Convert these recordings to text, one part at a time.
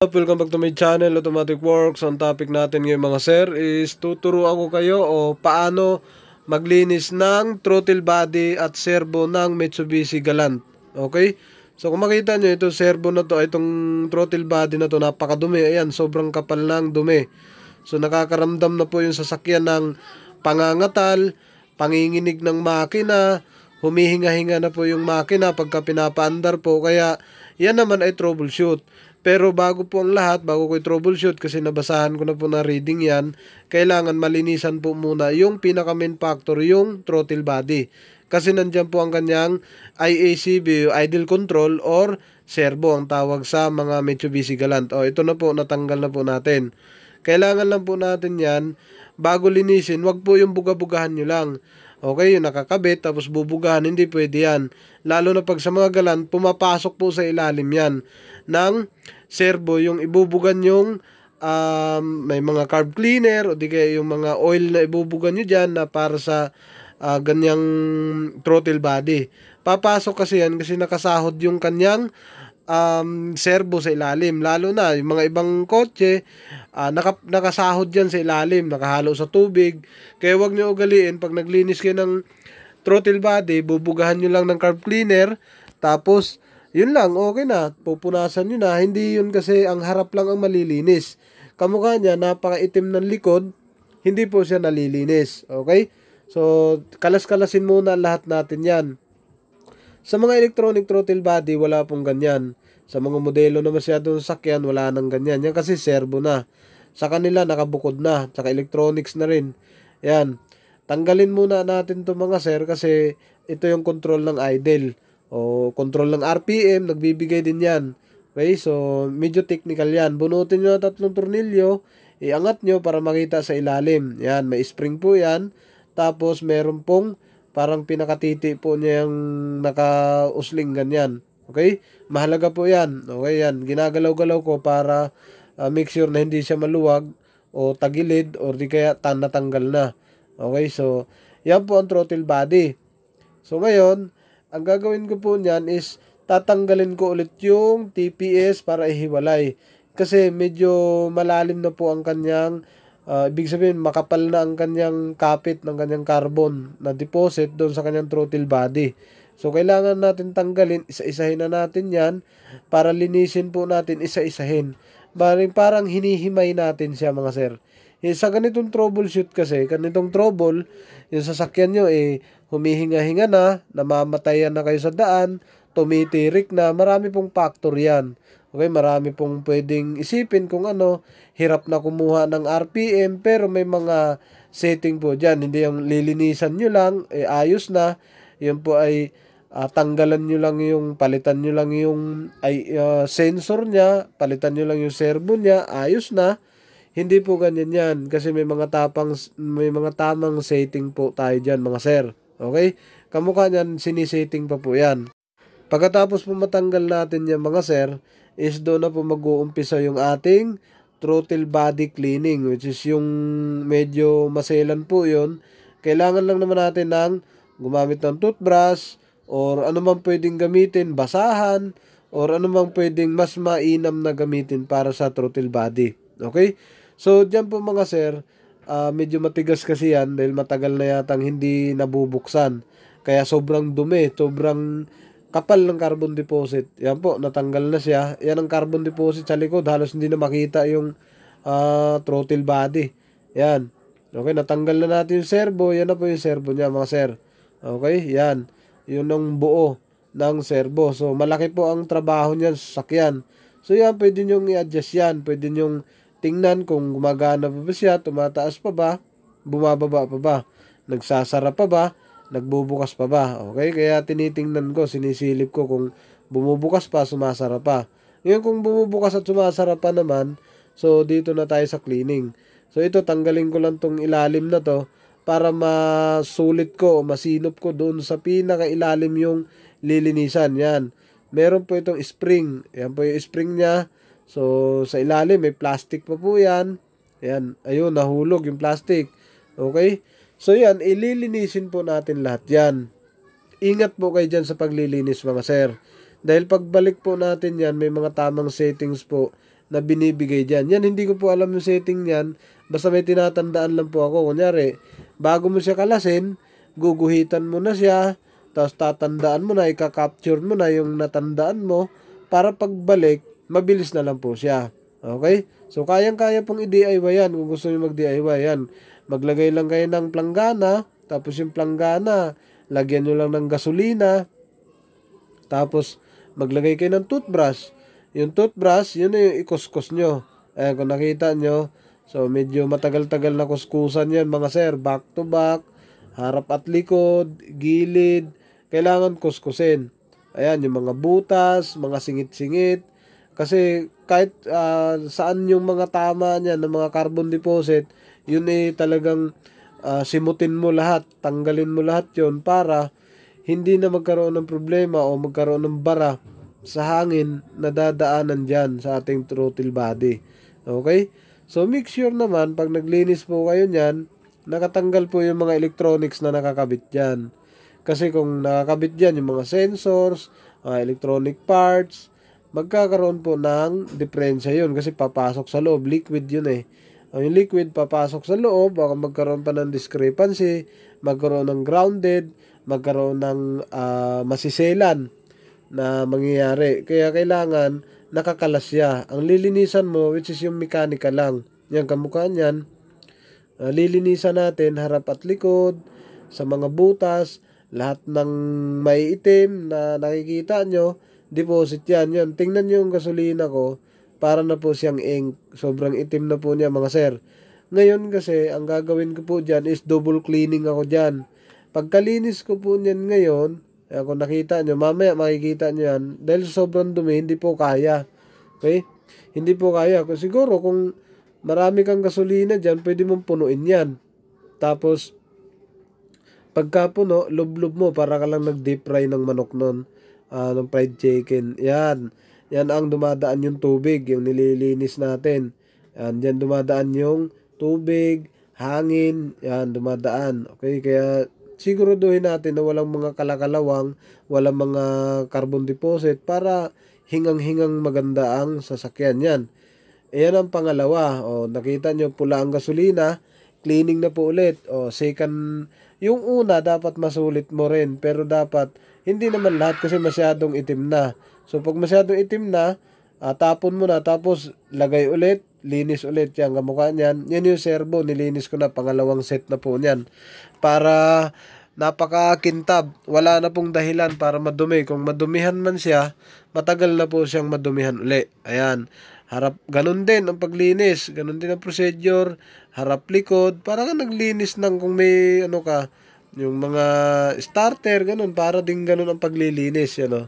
Welcome back to my channel, Automatic Works. Ang topic natin ngayon mga sir is tuturuan ko kayo o paano maglinis ng throttle body at servo ng Mitsubishi Galant. Okay? So kung makita nyo, ito servo na to, itong throttle body na to, napakadumi. Ayan, sobrang kapal ng dumi. So nakakaramdam na po yung sasakyan ng pangangatal, panginginig ng makina, humihinga-hinga na po yung makina pagka pinapaandar po. Kaya yan naman ay troubleshoot. Pero bago po ang lahat, bago ko i-troubleshoot kasi nabasahan ko na po na reading yan, kailangan malinisan po muna yung pinaka main factor, yung throttle body. Kasi nandyan po ang kanyang IACB, idle control or servo ang tawag sa mga Mitsubishi Galant. O ito na po, natanggal na po natin. Kailangan lang po natin yan, bago linisin, wag po yung buga-bugahan nyo lang. Okay, yung nakakabit tapos bubugahan, hindi pwede yan. Lalo na pag sa mga Galant, pumapasok po sa ilalim yan ng servo, yung ibubugan yung may mga carb cleaner o di kaya yung mga oil na ibubugan nyo dyan na para sa ganyang throttle body. Papasok kasi yan kasi nakasahod yung kanyang servo sa ilalim. Lalo na yung mga ibang kotse, nakasahod yan sa ilalim, nakahalo sa tubig. Kaya wag nyo ugaliin, pag naglinis kayo ng throttle body, bubugahan nyo lang ng carb cleaner, tapos yun lang, okay na, pupunasan nyo na. Hindi yun kasi ang harap lang ang malilinis. Kamukha niya, napakaitim ng likod, hindi po siya nalilinis. Okay? So, kalas-kalasin muna lahat natin yan. Sa mga electronic throttle body, wala pong ganyan. Sa mga modelo na masyadong sakyan, wala nang ganyan. Yan kasi servo na. Sa kanila, nakabukod na. Tsaka electronics na rin. Yan. Tanggalin muna natin to mga sir kasi ito yung control ng idle. O control ng RPM, nagbibigay din yan. Okay, so medyo technical yan. Bunutin nyo na 3 tornilyo, iangat nyo para makita sa ilalim. Yan, may spring po yan. Tapos meron pong parang pinakatiti po niya yung nakausling ganyan. Okay, mahalaga po yan. Okay, yan, ginagalaw-galaw ko para make sure na hindi siya maluwag o tagilid or di kaya natanggal na. Okay, so yan po ang throttle body. So ngayon, ang gagawin ko po niyan is tatanggalin ko ulit yung TPS para ihiwalay. Kasi medyo malalim na po ang kanyang, ibig sabihin makapal na ang kanyang kapit ng kanyang carbon na deposit doon sa kanyang throttle body. So kailangan natin tanggalin, isa-isahin na natin yan para linisin po natin isa-isahin. Parang hinihimay natin siya mga sir. Sa ganitong troubleshoot kasi, ganitong trouble, yung sasakyan nyo humihinga-hinga na, namamatayan na kayo sa daan, tumitirik na, marami pong factor yan. Okay, marami pong pwedeng isipin kung ano, hirap na kumuha ng RPM, pero may mga setting po dyan. Hindi yung lilinisan nyo lang, ayos na, yun po ay tanggalan nyo lang yung, palitan nyo lang yung sensor niya, palitan nyo lang yung servo niya, ayos na. Hindi po ganyan yan kasi may mga tamang setting po tayo dyan mga sir. Okay? Kamukha niyan, sinisetting pa po yan. Pagkatapos po matanggal natin yan mga sir, is doon na po mag-uumpisa yung ating throttle body cleaning, which is yung medyo maselan po yun. Kailangan lang naman natin ng gumamit ng toothbrush or ano man pwedeng gamitin, basahan, or ano man pwedeng mas mainam na gamitin para sa throttle body. Okay? So, dyan po mga sir, medyo matigas kasi yan dahil matagal na yatang hindi nabubuksan. Kaya sobrang dumi, sobrang kapal ng carbon deposit. Yan po, natanggal na siya. Yan ang carbon deposit sa likod. Halos hindi na makita yung throttle body. Yan. Okay, natanggal na natin yung servo. Yan na po yung servo niya mga sir. Okay, yan. Yun ang buo ng servo. So, malaki po ang trabaho niyan sa sakyan. So, yan, pwede nyo i-adjust yan. Pwede nyo tingnan kung gumagana pa ba siya, tumataas pa ba, bumababa pa ba, nagsasara pa ba, nagbubukas pa ba. Okay, kaya tinitingnan ko, sinisilip ko kung bumubukas pa, sumasara pa. Ngayon kung bumubukas at sumasara pa naman, so dito na tayo sa cleaning. So ito, tanggalin ko lang tong ilalim na to para masulit ko o masinop ko doon sa pinakailalim yung lilinisan. Yan. Meron po itong spring. Yan po yung spring niya. So, sa ilalim, may plastic pa po yan. Yan. Ayun, nahulog yung plastic. Okay? So, yan. Ililinisin po natin lahat yan. Ingat po kayo dyan sa paglilinis mga sir. Dahil pagbalik po natin yan, may mga tamang settings po na binibigay dyan. Yan, hindi ko po alam yung setting niyan. Basta may tinatandaan lang po ako. Kunyari, bago mo siya kalasin, guguhitan mo na siya, tapos tatandaan mo na, ika-capture mo na yung natandaan mo, para pagbalik, mabilis na lang po siya. Okay? So, kayang-kaya pong i-DIY yan. Kung gusto nyo mag-DIY yan, maglagay lang kayo ng planggana, tapos yung planggana, lagyan nyo lang ng gasolina, tapos maglagay kayo ng toothbrush. Yung toothbrush, yun na yung ikuskus nyo. Ayan, kung nakita nyo, so medyo matagal-tagal na kuskusan yan mga sir. Back to back, harap at likod, gilid, kailangan kuskusin. Ayan, yung mga butas, mga singit-singit. Kasi kahit saan yung mga tama niya ng mga carbon deposit, yun talagang simutin mo lahat, tanggalin mo lahat yun para hindi na magkaroon ng problema o magkaroon ng bara sa hangin na dadaanan dyan sa ating throttle body. Okay? So, make sure naman, pag naglinis po kayo nyan, nakatanggal po yung mga electronics na nakakabit dyan. Kasi kung nakakabit dyan yung mga sensors, electronic parts, magkakaroon po ng diferensya yun kasi papasok sa loob. Liquid yun eh. Yung liquid papasok sa loob, baka magkaroon pa ng discrepancy, magkaroon ng grounded, magkaroon ng masiselan na mangyayari. Kaya kailangan nakakalas siya. Ang lilinisan mo, which is yung mechanical lang. Yan, kamukha niyan. Lilinisan natin harap at likod, sa mga butas, lahat ng may itim na nakikita nyo, deposit yan. Yan, tingnan nyo yung gasolina ko, para na po siyang ink. Sobrang itim na po niya mga sir. Ngayon kasi, ang gagawin ko po dyan is double cleaning ako dyan. Pagkalinis ko po niyan ngayon, kung nakita nyo, mamaya makikita nyo yan, dahil sobrang dumi, hindi po kaya. Okay? Hindi po kaya. Kung siguro, kung marami kang gasolina dyan, pwede mong punuin yan. Tapos, pagka puno, lublob mo, para ka lang nag-deep fry ng manok nun, ng fried chicken. Yan. Yan ang dumadaan yung tubig, yung nililinis natin. Yan, dyan dumadaan yung tubig, hangin, yan, dumadaan. Okay, kaya siguraduhin natin na walang mga kalakalawang, walang mga carbon deposit para hingang-hingang maganda ang sasakyan yan. Ayan ang pangalawa. O, nakita nyo, pula ang gasolina, cleaning na po ulit. O, second, yung una dapat masulit mo rin, pero dapat hindi naman lahat kasi masyadong itim na. So, pag masyadong itim na, tapon mo na, tapos lagay ulit, linis ulit yan, kamukha niyan. Yan yung servo, nilinis ko na, pangalawang set na po niyan. Para napakakintab, wala na pong dahilan para madumi. Kung madumihan man siya, matagal na po siyang madumihan uli. Ayan, harap, ganun din ang paglinis, ganun din ang procedure, harap likod, para ka naglinis ng kung may ano ka, yung mga starter, ganun, para din ganun ang paglilinis, yan o.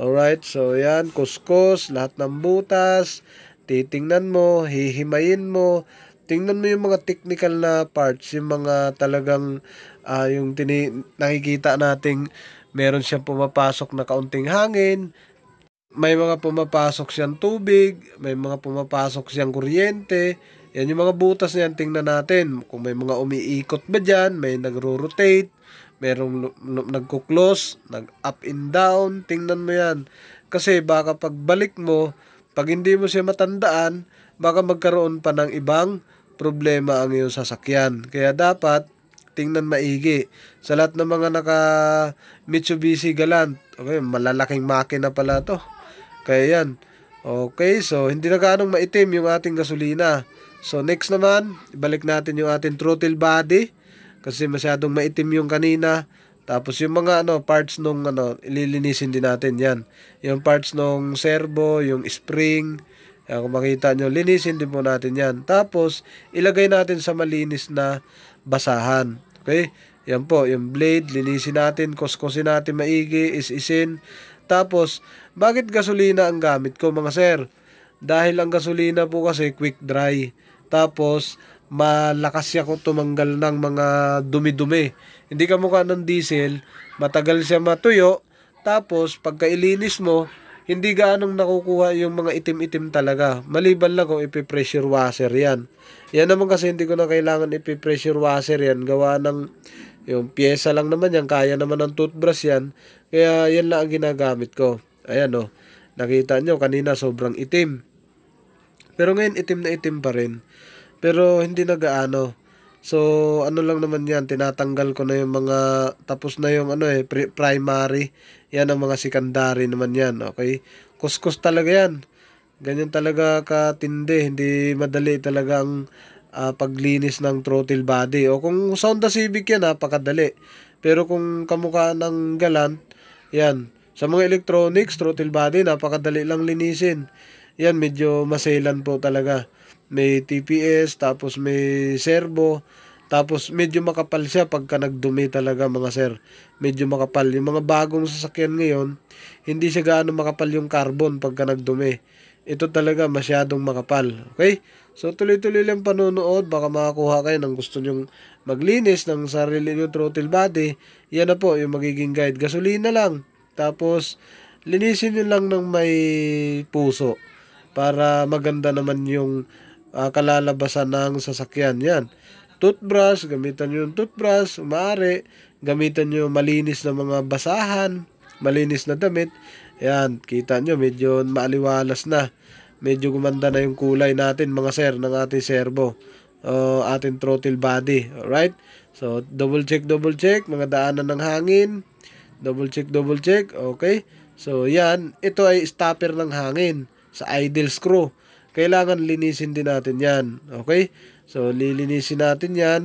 Alright, so yan, kuskus, lahat ng butas, titingnan mo, hihimayin mo, tingnan mo yung mga technical na parts, yung mga talagang, yung nakikita nating meron siyang pumapasok na kaunting hangin, may mga pumapasok siyang tubig, may mga pumapasok siyang kuryente, yan yung mga butas na yan, tingnan natin, kung may mga umiikot ba dyan, may nagro-rotate, merong nagko-close, nag-up and down, tingnan mo yan. Kasi baka pagbalik mo, pag hindi mo siya matandaan, baka magkaroon pa ng ibang problema ang iyong sasakyan. Kaya dapat, tingnan maigi. Sa lahat ng mga naka Mitsubishi Galant, okay, malalaking makina pala to. Kaya yan. Okay, so hindi na gaanong maitim yung ating gasolina. So next naman, ibalik natin yung ating throttle body. Kasi masyadong maitim yung kanina. Tapos yung mga parts nung ililinisin din natin yan. Yung parts nung servo, yung spring, kung makita nyo, linisin din po natin yan. Tapos, ilagay natin sa malinis na basahan. Okay? Yan po, yung blade, linisin natin, kuskusin natin maigi, is-isin. Tapos, bakit gasolina ang gamit ko mga sir? Dahil ang gasolina po kasi quick dry. Tapos, malakas siya kung tumanggal ng mga dumi-dumi. Hindi ka mukha ng diesel, matagal siya matuyo, tapos pagka ilinis mo, hindi gaanong nakukuha yung mga itim-itim talaga. Maliban lang kung ipi-pressure washer yan. Yan naman kasi hindi ko na kailangan ipi-pressure washer yan. Gawa ng yung pyesa lang naman yan, kaya naman ng toothbrush yan. Kaya yan lang ang ginagamit ko. Ayan o, nakita nyo kanina sobrang itim. Pero ngayon itim na itim pa rin. Pero hindi na gaano. So, ano lang naman yan, tinatanggal ko na yung mga, tapos na yung primary, yan ang mga secondary naman yan, okay? Kuskus talaga yan. Ganyan talaga katindi, hindi madali talaga ang paglinis ng throttle body. O kung Honda Civic yan, napakadali. Pero kung kamukha ng Galant, yan. Sa mga electronics, throttle body, napakadali lang linisin. Yan, medyo maselan po talaga. May TPS, tapos may servo, tapos medyo makapal siya pagka nagdumi talaga mga sir. Medyo makapal. Yung mga bagong sasakyan ngayon, hindi siya gaano makapal yung carbon pagka nagdumi. Ito talaga masyadong makapal. Okay? So tuloy-tuloy lang panonood, baka makakuha kayo ng gusto nyong maglinis ng sarili nyo throttle body. Yan na po yung magiging guide. Gasolina lang. Tapos linisin nyo lang ng may puso para maganda naman yung kalalabasan ng sasakyan. Yan. Toothbrush, gamitan nyo yung toothbrush, maaari, gamitan nyo malinis na mga basahan, malinis na damit. Yan, kita nyo, medyo maaliwalas na. Medyo gumanda na yung kulay natin mga sir ng ating servo. Ating throttle body. Alright? So, double check, mga daanan ng hangin. Double check. Okay? So, yan. Ito ay stopper ng hangin sa idle screw. Kailangan linisin din natin yan. Okay? So, lilinisin natin yan.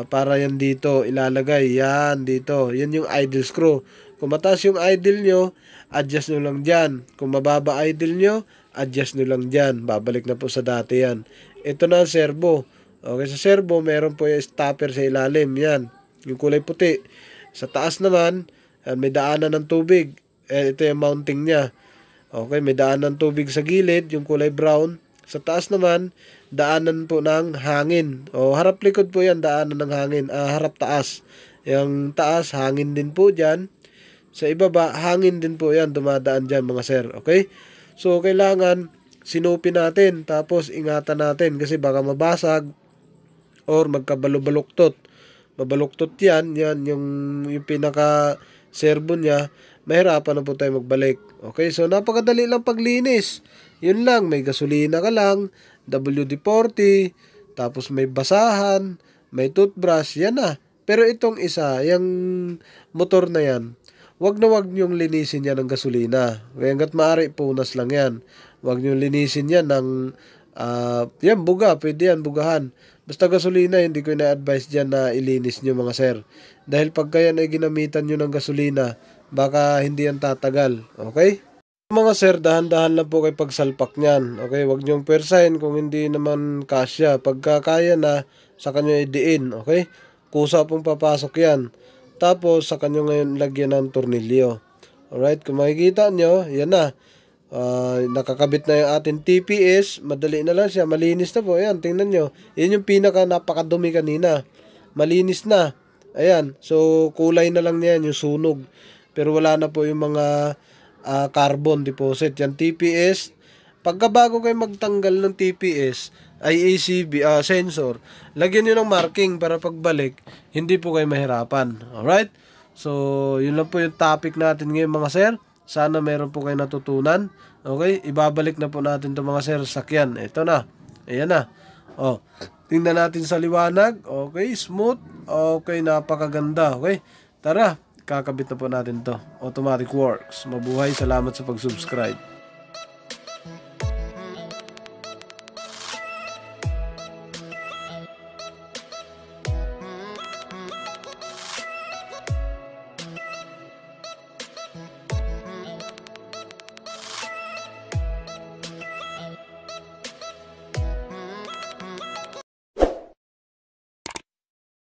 Para yan dito. Ilalagay. Yan dito. Yan yung idle screw. Kung mataas yung idle nyo, adjust nyo lang dyan. Kung mababa idle nyo, adjust nyo lang dyan. Babalik na po sa dati yan. Ito na ang servo. Okay, sa servo, meron po yung stopper sa ilalim. Yan. Yung kulay puti. Sa taas naman, may daanan ng tubig. Ito yung mounting niya. Okay, may daanan ng tubig sa gilid, yung kulay brown. Sa taas naman, daanan po ng hangin. Harap likod po yan, daanan ng hangin. Harap taas. Yung taas, hangin din po dyan. Sa ibaba, hangin din po yan, dumadaan dyan mga sir. Okay? So, kailangan sinupin natin, tapos ingatan natin kasi baka mabasag or magkabaluktot. Mabaluktot yan yung pinaka servo niya, mahirapan na po tayo magbalik. Okay, so napakadali lang paglinis. Yun lang, may gasolina ka lang, WD-40, tapos may basahan, may toothbrush, yan na. Pero itong isa, yung motor na yan, wag niyong linisin yan ng gasolina. Kaya hanggat maaari, punas lang yan. Wag niyong linisin yan ng, yan, buga, pwede yan, bugahan. Basta gasolina, hindi ko ina-advise dyan na ilinis nyo mga sir. Dahil pagka yan ay ginamitan nyo ng gasolina, baka hindi yan tatagal. Okay? Mga sir, dahan-dahan lang po kayo pagsalpak niyan. Okay? Huwag niyong persahin kung hindi naman kasya. Pagka kaya na, sa kanyo idiin. Okay? Kusa pong papasok yan. Tapos, sa kanyo ngayon lagyan ng tornilyo. Alright? Kung makikita nyo, yan na. Nakakabit na yung ating TPS. Madali na lang siya. Malinis na po. Ayan, tingnan nyo. Yan yung pinaka napakadumi kanina. Malinis na. Ayan. So, kulay na lang niyan yung sunog. Pero wala na po yung mga carbon deposit. Yan TPS. Pagkabago kayo magtanggal ng TPS, IACB sensor, lagyan nyo ng marking para pagbalik, hindi po kayo mahirapan. Alright? So, yun lang po yung topic natin ngayon mga sir. Sana meron po kayo natutunan. Okay? Ibabalik na po natin ito mga sir sakyan. Ito na. Ayan na. Tingnan natin sa liwanag. Okay? Smooth. Okay. Napakaganda. Okay? Tara. Kakabit na po natin to. Automatic works. Mabuhay. Salamat sa pag-subscribe.